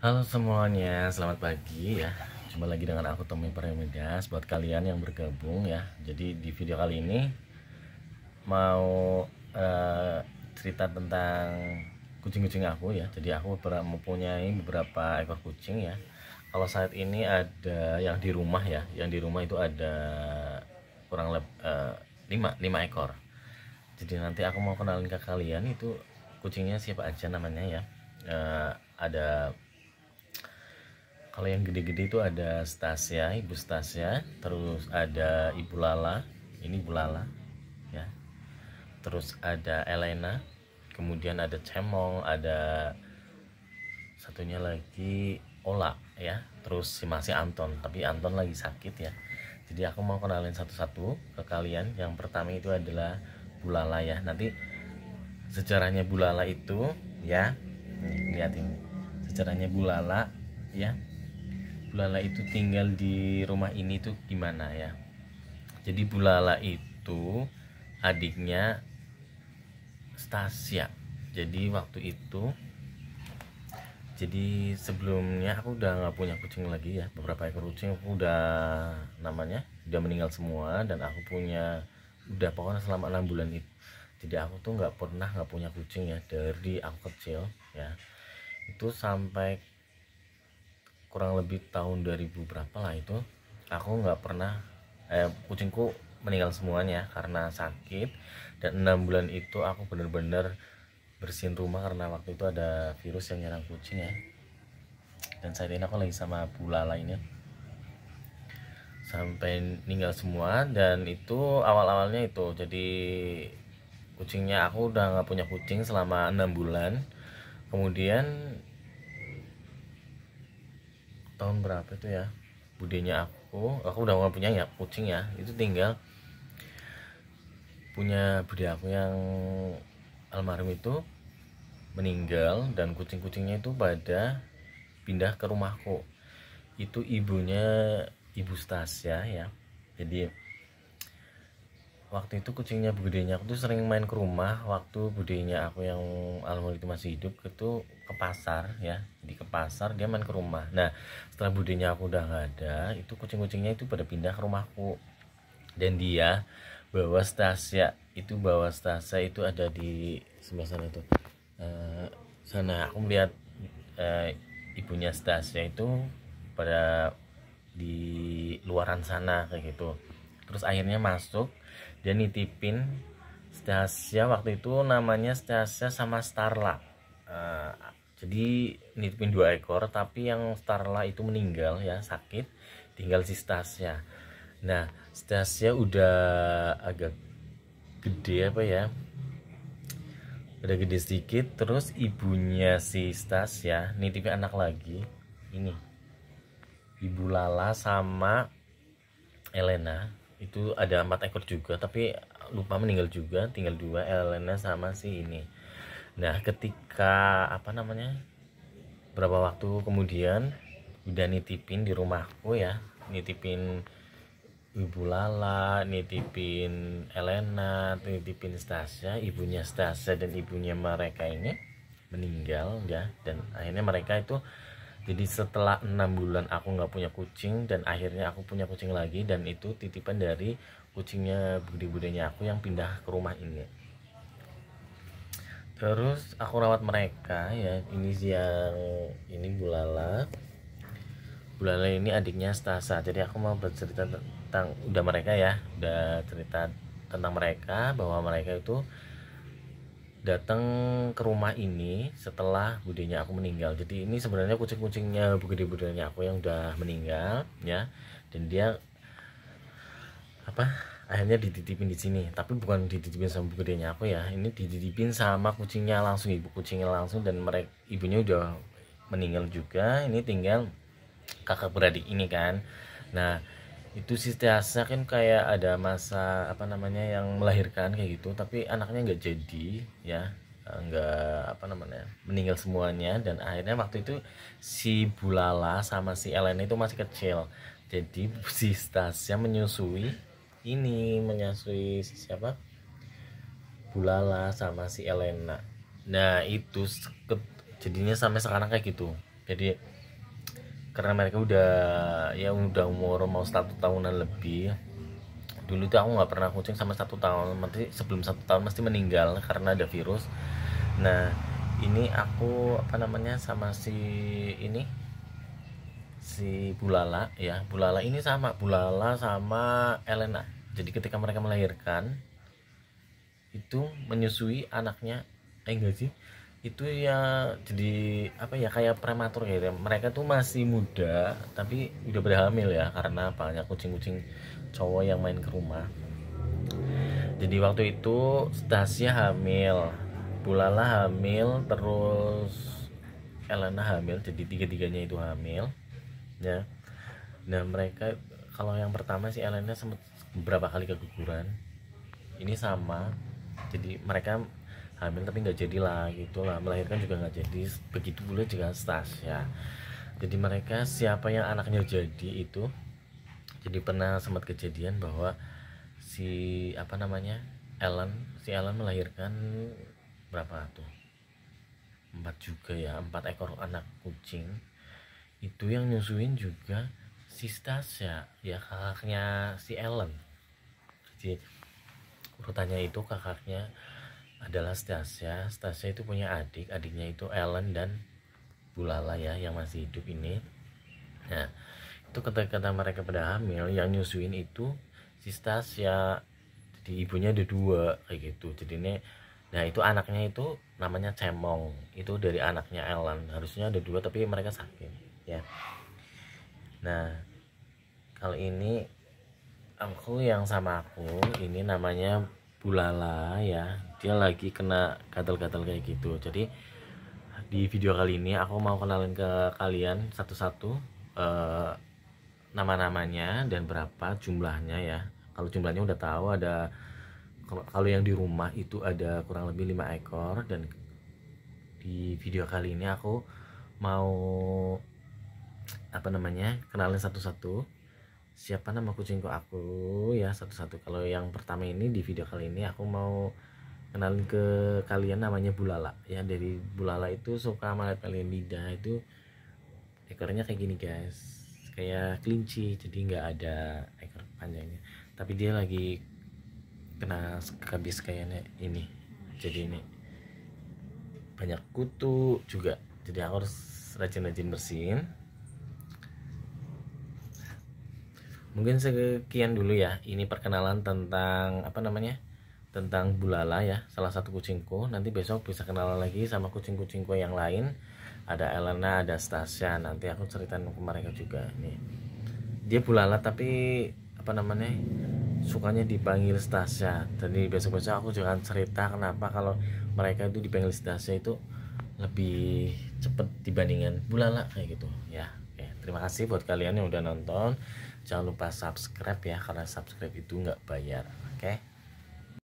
Halo semuanya, selamat pagi ya. Jumpa lagi dengan aku Tommy Paremidas. Buat kalian yang bergabung ya. Jadi di video kali ini mau cerita tentang kucing-kucing aku ya. Jadi aku mempunyai beberapa ekor kucing ya. Kalau saat ini ada yang di rumah ya. Yang di rumah itu ada kurang lebih 5 ekor. Jadi nanti aku mau kenalin ke kalian itu kucingnya siapa aja namanya ya. Ada Kalau yang gede-gede itu ada Stasia, Ibu Stasia, terus ada Ibu Lala, ini Ibu Lala, ya. Terus ada Elena, kemudian ada Cemong, ada satunya lagi Ola, ya. Terus masih Anton, tapi Anton lagi sakit ya. Jadi aku mau kenalin satu-satu ke kalian. Yang pertama itu adalah Bu Lala ya. Nanti sejarahnya Bu Lala itu ya, nih, lihat ini. Sejarahnya Bu Lala ya. Bulala itu tinggal di rumah ini tuh gimana ya. Jadi Bulala itu adiknya Stasia. Jadi waktu itu, jadi sebelumnya aku udah nggak punya kucing lagi ya. Beberapa ekor kucing aku udah meninggal semua. Dan aku punya udah pokoknya selama 6 bulan itu. Jadi aku tuh nggak punya kucing ya dari aku kecil ya. Itu sampai kurang lebih tahun 2000 berapa lah itu aku nggak pernah kucingku meninggal semuanya karena sakit. Dan 6 bulan itu aku bener-bener bersihin rumah karena waktu itu ada virus yang nyerang kucing ya. Dan saat ini aku lagi sama Bu Lala ini sampai meninggal semua. Dan itu awal-awalnya itu jadi kucingnya aku udah nggak punya kucing selama 6 bulan. Kemudian tahun berapa itu ya, budenya aku udah nggak punya ya kucing ya. Itu tinggal punya bude aku yang almarhum itu meninggal. Dan kucing-kucingnya itu pada pindah ke rumahku. Itu ibunya Ibu Stasia ya. Jadi waktu itu kucingnya budenya aku tuh sering main ke rumah waktu budenya aku yang almarhum itu masih hidup. Itu ke pasar ya, jadi ke pasar dia main ke rumah. Nah setelah budenya aku udah nggak ada, itu kucing-kucingnya itu pada pindah ke rumahku. Dan dia bawa Stasia itu ada di sebelah sana itu. Sana aku melihat ibunya Stasia itu pada di luaran sana kayak gitu. Terus akhirnya masuk, dia nitipin Stasia. Waktu itu namanya Stasia sama Starla. Jadi nitipin 2 ekor, tapi yang Starla itu meninggal ya, sakit. Tinggal si Stasia. Nah Stasia udah agak gede apa ya, udah gede sedikit. Terus ibunya si Stasia nitipin anak lagi, ini Ibu Lala sama Elena. Itu ada 4 ekor juga, tapi lupa meninggal juga, tinggal 2, Elena sama si ini. Nah ketika berapa waktu kemudian udah nitipin di rumahku ya, nitipin Ibu Lala, nitipin Elena, nitipin Stasia. Ibunya Stasia dan ibunya mereka ini meninggal ya. Dan akhirnya mereka itu, jadi setelah 6 bulan aku nggak punya kucing, dan akhirnya aku punya kucing lagi. Dan itu titipan dari kucingnya bude-budenya aku yang pindah ke rumah ini. Terus aku rawat mereka ya. Ini yang ini Bulala ini adiknya Stasa. Jadi aku mau bercerita tentang udah cerita tentang mereka, bahwa mereka itu datang ke rumah ini setelah budenya aku meninggal. Jadi ini sebenarnya kucing-kucingnya budenya aku yang udah meninggal ya. Dan dia akhirnya dititipin di sini, tapi bukan dititipin sama budenya aku ya. Ini dititipin sama kucingnya langsung, ibu kucingnya langsung. Dan mereka ibunya udah meninggal juga. Ini tinggal kakak beradik ini kan. Nah itu si Tiasa kan kayak ada masa yang melahirkan kayak gitu, tapi anaknya nggak jadi ya, nggak meninggal semuanya. Dan akhirnya waktu itu si Bulala sama si Elena itu masih kecil. Jadi si Stasia menyusui siapa, Bulala sama si Elena. Nah itu jadinya sampai sekarang kayak gitu. Jadi karena mereka udah umur mau 1 tahunan lebih. Dulu tuh aku nggak pernah kucing sama 1 tahun, nanti sebelum 1 tahun mesti meninggal karena ada virus. Nah ini aku apa namanya sama ini si Bulala ya. Bulala sama Elena. Jadi ketika mereka melahirkan itu menyusui anaknya, enggak sih, itu ya jadi apa ya, kayak prematur gitu ya. Mereka tuh masih muda tapi udah berhamil ya, karena banyak kucing-kucing cowok yang main ke rumah. Jadi waktu itu Stasia hamil, Bulala hamil, terus Elena hamil, jadi tiga-tiganya itu hamil ya. Nah mereka, kalau yang pertama si Elena sempat beberapa kali keguguran, ini sama, jadi mereka hamil tapi nggak jadi lah gitu lah, melahirkan juga nggak jadi. Begitu pula juga Stasia. Jadi mereka siapa yang anaknya jadi itu, jadi pernah sempat kejadian bahwa si apa namanya si Ellen melahirkan berapa tuh, 4 juga ya, 4 ekor anak kucing. Itu yang nyusuin juga si Stasia ya, kakaknya si Ellen. Jadi urutannya itu kakaknya adalah Stasia. Stasia itu punya adiknya itu Ellen dan Bulala ya, yang masih hidup ini. Nah itu ketika mereka pada hamil, yang nyusuin itu si Stasia. Jadi ibunya ada 2 kayak gitu. Jadi ini, nah itu anaknya itu namanya Cemong, itu dari anaknya Ellen. Harusnya ada 2 tapi mereka sakit ya. Nah kalau ini aku yang sama aku ini namanya Bulala ya, dia lagi kena gatal-gatal kayak gitu. Jadi di video kali ini aku mau kenalin ke kalian satu-satu nama-namanya dan berapa jumlahnya ya. Kalau jumlahnya udah tahu, ada kalau yang di rumah itu ada kurang lebih 5 ekor. Dan di video kali ini aku mau apa namanya, kenalin satu-satu siapa nama kucingku aku ya, satu-satu. Kalau yang pertama ini, di video kali ini aku mau kenalin ke kalian, namanya Bulala ya. Dari Bulala itu suka banget kalian lidah itu, ekornya kayak gini guys, kayak kelinci, jadi nggak ada ekor panjangnya. Tapi dia lagi kena skabis kayaknya ini, jadi ini banyak kutu juga, jadi aku harus rajin-rajin bersihin. Mungkin sekian dulu ya, ini perkenalan tentang apa namanya, tentang Bulala ya, salah satu kucingku. Nanti besok bisa kenalan lagi sama kucing-kucingku yang lain, ada Elena, ada Stasia. Nanti aku ceritain ke mereka juga. Nih dia Bulala tapi apa namanya, sukanya dipanggil Stasia. Jadi besok-besok aku jangan cerita kenapa kalau mereka itu dipanggil Stasia itu lebih cepet dibandingkan Bulala kayak gitu ya. Oke, terima kasih buat kalian yang udah nonton. Jangan lupa subscribe ya, karena subscribe itu nggak bayar. Oke.